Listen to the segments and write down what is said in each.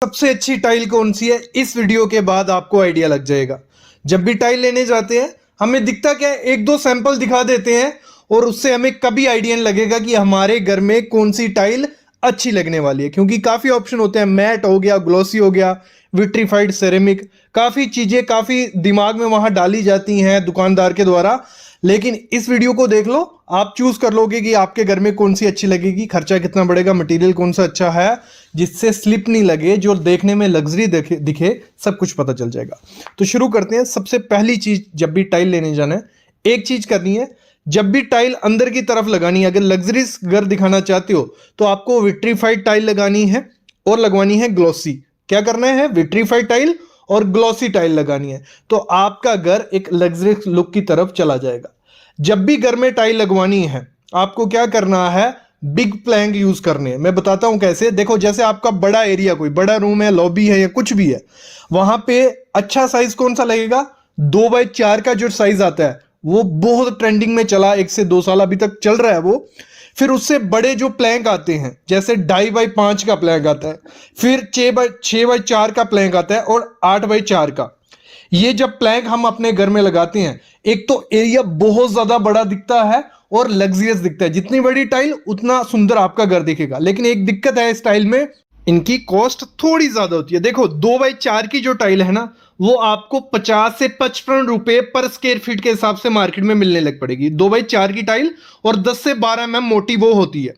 सबसे अच्छी टाइल कौन सी है, इस वीडियो के बाद आपको आइडिया लग जाएगा। जब भी टाइल लेने जाते हैं हमें दिखता क्या है, एक दो सैंपल दिखा देते हैं और उससे हमें कभी आइडिया नहीं लगेगा कि हमारे घर में कौन सी टाइल अच्छी लगने वाली है, क्योंकि काफी ऑप्शन होते हैं। मैट हो गया, ग्लॉसी हो गया, विट्रीफाइड सेरेमिक, काफी चीजें काफी दिमाग में वहां डाली जाती हैं दुकानदार के द्वारा। लेकिन इस वीडियो को देख लो, आप चूज कर लोगे कि आपके घर में कौन सी अच्छी लगेगी, खर्चा कितना पड़ेगा, मटेरियल कौन सा अच्छा है जिससे स्लिप नहीं लगे, जो देखने में लग्जरी दिखे, सब कुछ पता चल जाएगा। तो शुरू करते हैं। सबसे पहली चीज, जब भी टाइल लेने जाना है एक चीज करनी है, जब भी टाइल अंदर की तरफ लगानी है, अगर लग्जरीज घर दिखाना चाहते हो तो आपको विट्रीफाइड टाइल लगानी है और लगवानी है ग्लॉसी। क्या करना है, विट्रीफाइड टाइल और ग्लॉसी टाइल लगानी है, तो आपका घर एक लग्जरियस लुक की तरफ चला जाएगा। जब भी घर में टाइल लगवानी है आपको क्या करना है, बिग प्लैंक यूज करने हैं। मैं बताता हूं कैसे। देखो, जैसे आपका बड़ा एरिया, कोई बड़ा रूम है, लॉबी है या कुछ भी है, वहां पे अच्छा साइज कौन सा लगेगा, 2x4 का जो साइज आता है वो बहुत ट्रेंडिंग में चला, 1 से 2 साल अभी तक चल रहा है वो। फिर उससे बड़े जो प्लैंक आते हैं, जैसे 2.5x5 का प्लैंक आता है, फिर 6x4 का प्लैंक आता है और 8x4 का। ये जब प्लैंक हम अपने घर में लगाते हैं, एक तो एरिया बहुत ज्यादा बड़ा दिखता है और लग्जरियस दिखता है। जितनी बड़ी टाइल उतना सुंदर आपका घर दिखेगा। लेकिन एक दिक्कत है इस टाइल में, इनकी कॉस्ट थोड़ी ज्यादा होती है। देखो, 2x4 की जो टाइल है ना, वो आपको 50 से 55 रुपए पर स्क्वायर फीट के हिसाब से मार्केट में मिलने लग पड़ेगी, 2x4 की टाइल। और 10 से 12 mm मोटी वो होती है,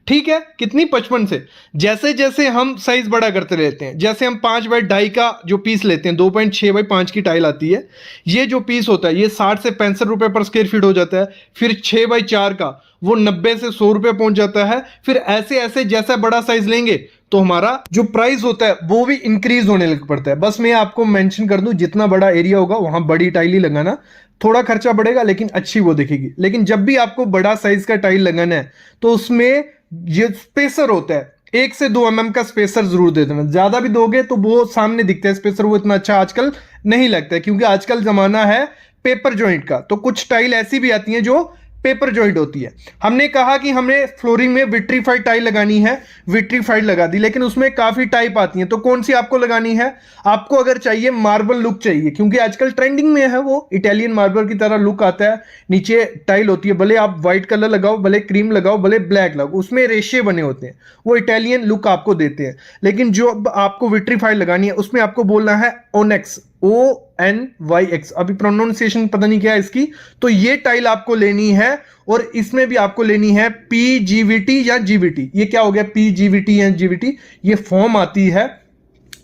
ठीक है, कितनी, 55 से। जैसे जैसे हम साइज बड़ा करते रहते हैं, जैसे हम 5x2.5 का जो पीस लेते हैं, 2.6x5 की टाइल आती है, ये जो पीस होता है ये 60 से 65 रुपए पर स्क्वायर फीट हो जाता है। फिर 6x4 का वो 90 से 100 रुपए पहुंच जाता है। फिर ऐसे ऐसे जैसा बड़ा साइज लेंगे तो हमारा जो प्राइस होता है वो भी इंक्रीज होने लग पड़ता है। बस मैं आपको मेंशन कर दूं, जितना बड़ा एरिया होगा वहां बड़ी टाइल ही लगाना। थोड़ा खर्चा बढ़ेगा लेकिन अच्छी वो दिखेगी। लेकिन जब भी आपको बड़ा साइज का टाइल लगाना है तो उसमें ये स्पेसर होता है, 1 से 2 mm का स्पेसर जरूर दे देना। ज्यादा भी दोगे तो वो सामने दिखता है स्पेसर, वो इतना अच्छा आजकल नहीं लगता है, क्योंकि आजकल जमाना है पेपर जॉइंट का। तो कुछ टाइल ऐसी भी आती हैं जो पेपर जॉइंट होती है। हमने कहा कि हमें फ्लोरिंग में विट्रीफाइड टाइल लगानी है, विट्रीफाइड लगा दी, लेकिन उसमें काफी टाइप आती हैं। तो कौन सी आपको लगानी है, आपको अगर चाहिए मार्बल लुक चाहिए, क्योंकि आजकल ट्रेंडिंग में है वो इटालियन मार्बल की तरह लुक आता है। नीचे टाइल होती है, भले आप व्हाइट कलर लगाओ, भले क्रीम लगाओ, भले ब्लैक लगाओ, उसमें रेशे बने होते हैं, वो इटालियन लुक आपको देते हैं। लेकिन जो आपको विट्रीफाइड लगानी है उसमें आपको बोलना है ओनेक्स, ONYX। अभी प्रोनाउंसिएशन पता नहीं क्या है इसकी। तो ये टाइल आपको लेनी है और इसमें भी आपको लेनी है PGVT या GVT। ये क्या हो गया, PGVT या GVT, ये फॉर्म आती है।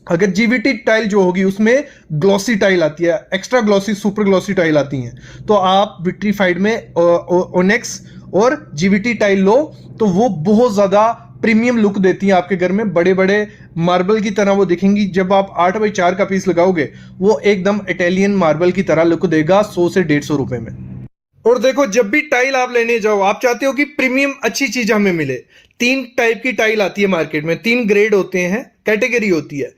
अगर GVT टाइल जो होगी उसमें ग्लॉसी टाइल आती है, extra glossy, super glossy tile आती हैं। तो आप विट्रीफाइड में ओनेक्स और GVT टाइल लो तो वो बहुत ज्यादा प्रीमियम लुक देती है आपके घर में। बड़े बड़े मार्बल की तरह वो दिखेंगी। जब आप 8x4 का पीस लगाओगे वो एकदम इटालियन मार्बल की तरह लुक देगा, 100 से 150 रुपए में। और देखो, जब भी टाइल आप लेने जाओ, आप चाहते हो कि प्रीमियम अच्छी चीज हमें मिले। 3 टाइप की टाइल आती है मार्केट में, 3 ग्रेड होते हैं, कैटेगरी होती है।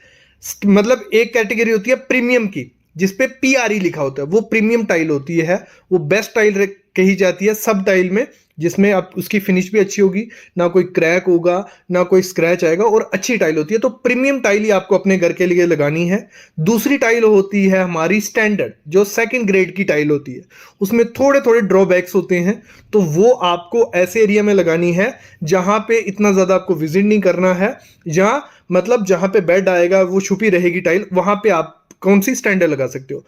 मतलब एक कैटेगरी होती है प्रीमियम की, जिसपे PRE लिखा होता है, वो प्रीमियम टाइल होती है। वो बेस्ट टाइल कही जाती है सब टाइल में, जिसमें आप उसकी फिनिश भी अच्छी होगी, ना कोई क्रैक होगा, ना कोई स्क्रैच आएगा, और अच्छी टाइल होती है। तो प्रीमियम टाइल ही आपको अपने घर के लिए लगानी है। दूसरी टाइल होती है हमारी स्टैंडर्ड, जो सेकंड ग्रेड की टाइल होती है। उसमें थोड़े थोड़े ड्रॉबैक्स होते हैं, तो वो आपको ऐसे एरिया में लगानी है जहां पे इतना ज्यादा आपको विजिट नहीं करना है, जहां मतलब जहां पे बेड आएगा वो छुपी रहेगी टाइल, वहां पे आप कौन सी स्टैंडर्ड लगा सकते हो।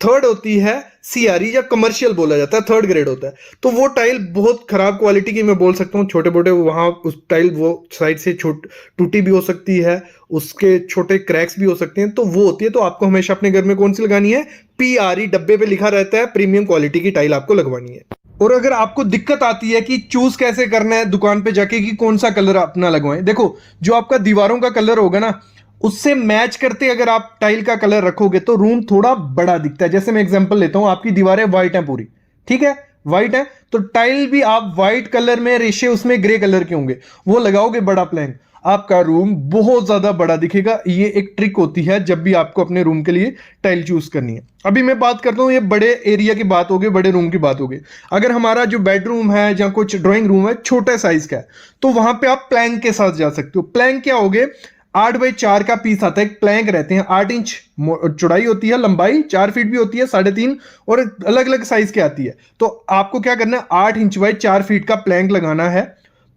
थर्ड होती है CRE, या कमर्शियल बोला जाता है, थर्ड ग्रेड होता है। तो वो टाइल बहुत खराब क्वालिटी की, मैं बोल सकता हूँ, छोटे मोटे वहां उस टाइल वो साइड से टूटी भी हो सकती है, उसके छोटे क्रैक्स भी हो सकते हैं, तो वो होती है। तो आपको हमेशा अपने घर में कौन सी लगानी है, PRE, डब्बे पे लिखा रहता है, प्रीमियम क्वालिटी की टाइल आपको लगवानी है। और अगर आपको दिक्कत आती है कि चूज कैसे करना है दुकान पे जाके कि कौन सा कलर अपना लगवाएं, देखो, जो आपका दीवारों का कलर होगा ना, उससे मैच करते अगर आप टाइल का कलर रखोगे तो रूम थोड़ा बड़ा दिखता है। जैसे मैं एग्जांपल लेता हूं, आपकी दीवारें व्हाइट हैं पूरी, ठीक है, व्हाइट है, तो टाइल भी आप व्हाइट कलर में, रेशे उसमें ग्रे कलर के होंगे, वो लगाओगे बड़ा प्लैंक, आपका रूम बहुत ज्यादा बड़ा दिखेगा। ये एक ट्रिक होती है जब भी आपको अपने रूम के लिए टाइल चूज करनी है। अभी मैं बात करता हूं, ये बड़े एरिया की बात होगी, बड़े रूम की बात होगी। अगर हमारा जो बेडरूम है या कुछ ड्राइंग रूम है छोटे साइज का है, तो वहां पे आप प्लैंक के साथ जा सकते हो। प्लैंक क्या होगे, 8x4 का पीस आता है, एक प्लैंक रहते हैं, 8 इंच चौड़ाई होती है, लंबाई 4 फीट भी होती है, 3.5 और अलग अलग साइज की आती है। तो आपको क्या करना है, 8 इंच बाई 4 फीट का प्लैंक लगाना है।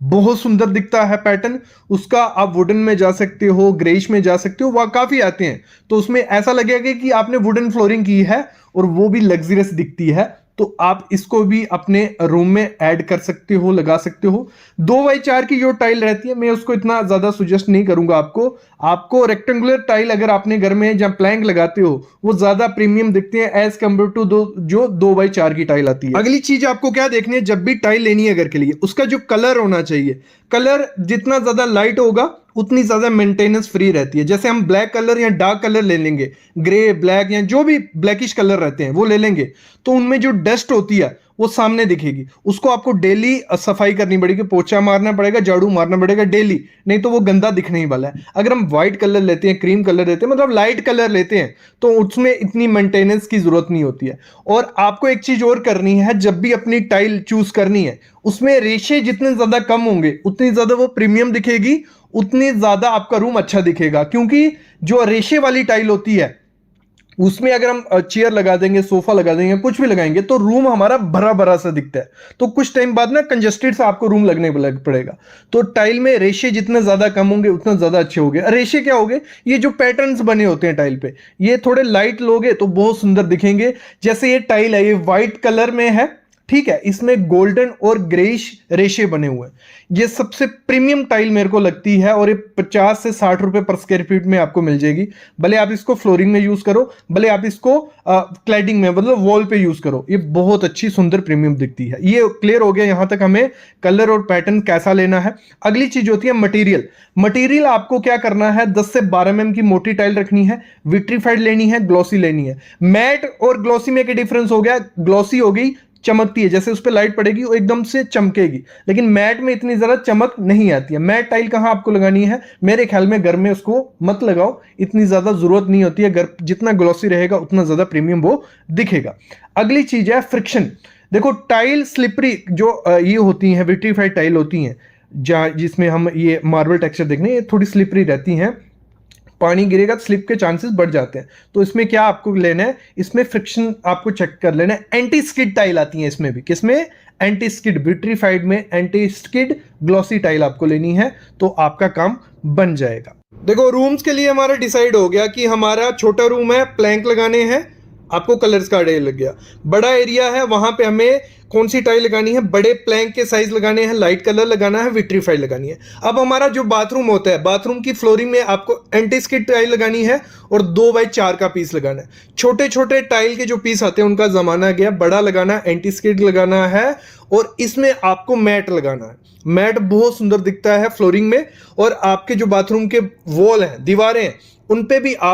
बहुत सुंदर दिखता है पैटर्न उसका। आप वुडन में जा सकते हो, ग्रेइश में जा सकते हो, वह काफी आते हैं, तो उसमें ऐसा लगेगा कि आपने वुडन फ्लोरिंग की है और वो भी लग्जरियस दिखती है। तो आप इसको भी अपने रूम में ऐड कर सकते हो, लगा सकते हो। 2x4 की जो टाइल रहती है, मैं उसको इतना ज्यादा सुजेस्ट नहीं करूंगा आपको रेक्टेंगुलर टाइल अगर आपने घर में जहां प्लैंक लगाते हो वो ज्यादा प्रीमियम दिखते हैं एज कंपेयर टू जो 2x4 की टाइल आती है। अगली चीज आपको क्या देखनी है, जब भी टाइल लेनी है घर के लिए, उसका जो कलर होना चाहिए, कलर जितना ज्यादा लाइट होगा उतनी ज्यादा मेंटेनेंस फ्री रहती है। जैसे हम ब्लैक कलर या डार्क कलर ले लेंगे, ग्रे ब्लैक या जो भी ब्लैकिश कलर रहते हैं वो ले लेंगे, तो उनमें जो डस्ट होती है वो सामने दिखेगी। उसको आपको डेली सफाई करनी पड़ेगी, पोछा मारना पड़ेगा, झाड़ू मारना पड़ेगा डेली, नहीं तो वो गंदा दिखने ही वाला है। अगर हम व्हाइट कलर लेते हैं, क्रीम कलर लेते हैं, मतलब लाइट कलर लेते हैं, तो उसमें इतनी मेंटेनेंस की जरूरत नहीं होती है। और आपको एक चीज और करनी है, जब भी अपनी टाइल चूज करनी है, उसमें रेशे जितने ज्यादा कम होंगे उतनी ज्यादा वो प्रीमियम दिखेगी, उतनी ज्यादा आपका रूम अच्छा दिखेगा। क्योंकि जो रेशे वाली टाइल होती है उसमें अगर हम चेयर लगा देंगे, सोफा लगा देंगे, कुछ भी लगाएंगे, तो रूम हमारा भरा भरा सा दिखता है, तो कुछ टाइम बाद ना कंजेस्टेड सा आपको रूम लगने लग पड़ेगा। तो टाइल में रेशे जितने ज्यादा कम होंगे उतना ज्यादा अच्छे होंगे। रेशे क्या होंगे, ये जो पैटर्न्स बने होते हैं टाइल पे, ये थोड़े लाइट लोगे तो बहुत सुंदर दिखेंगे। जैसे ये टाइल है, ये व्हाइट कलर में है, ठीक है, इसमें गोल्डन और ग्रेइश रेशे बने हुए हैं। ये सबसे प्रीमियम टाइल मेरे को लगती है, और ये 50 से 60 रुपए पर स्क्वायर फीट में आपको मिल जाएगी। भले आप इसको फ्लोरिंग में यूज करो, भले आप इसको क्लैडिंग में मतलब वॉल पे यूज करो, ये बहुत अच्छी सुंदर प्रीमियम दिखती है। ये क्लियर हो गया यहां तक हमें कलर और पैटर्न कैसा लेना है। अगली चीज होती है मटेरियल। मटेरियल आपको क्या करना है, 10 से 12 mm की मोटी टाइल रखनी है, विट्रीफाइड लेनी है, ग्लॉसी लेनी है। मैट और ग्लॉसी में क्या डिफरेंस हो गया, ग्लॉसी हो गई चमकती है, जैसे उस पर लाइट पड़ेगी वो एकदम से चमकेगी, लेकिन मैट में इतनी ज्यादा चमक नहीं आती है। मैट टाइल कहां आपको लगानी है, मेरे ख्याल में घर में उसको मत लगाओ, इतनी ज्यादा जरूरत नहीं होती है। घर जितना ग्लॉसी रहेगा उतना ज्यादा प्रीमियम वो दिखेगा। अगली चीज है फ्रिक्शन। देखो टाइल स्लिपरी जो ये होती है, विट्रीफाइड टाइल होती हैं, जिसमें हम ये मार्बल टेक्सचर देखने, ये थोड़ी स्लिपरी रहती हैं, पानी गिरेगा तो स्लिप के चांसेस बढ़ जाते हैं। तो इसमें क्या आपको लेना है, इसमें फ्रिक्शन आपको चेक कर लेना है। एंटी स्किड टाइल आती है इसमें भी, किसमें, एंटी स्किड, विट्रीफाइड में एंटी स्किड ग्लॉसी टाइल आपको लेनी है, तो आपका काम बन जाएगा। देखो रूम्स के लिए हमारा डिसाइड हो गया कि हमारा छोटा रूम है, प्लैंक लगाने हैं, आपको कलर्स का आइडिया लग गया। बड़ा एरिया है, वहां पे हमें कौन सी टाइल लगानी है, बड़े प्लैंक के साइज लगाने हैं, लाइट कलर लगाना है, विट्रीफाइड लगानी है। अब हमारा जो बाथरूम होता है, बाथरूम की फ्लोरिंग में आपको एंटी स्किड टाइल लगानी है और 2x4 का पीस लगाना है। छोटे छोटे टाइल के जो पीस आते हैं उनका जमाना गया, बड़ा लगाना है, एंटी स्किड लगाना है, और इसमें आपको मैट लगाना है। मैट बहुत सुंदर दिखता है फ्लोरिंग में, और आपके जो बाथरूम के वॉल हैं, दीवारें हैं, उन पे भी आप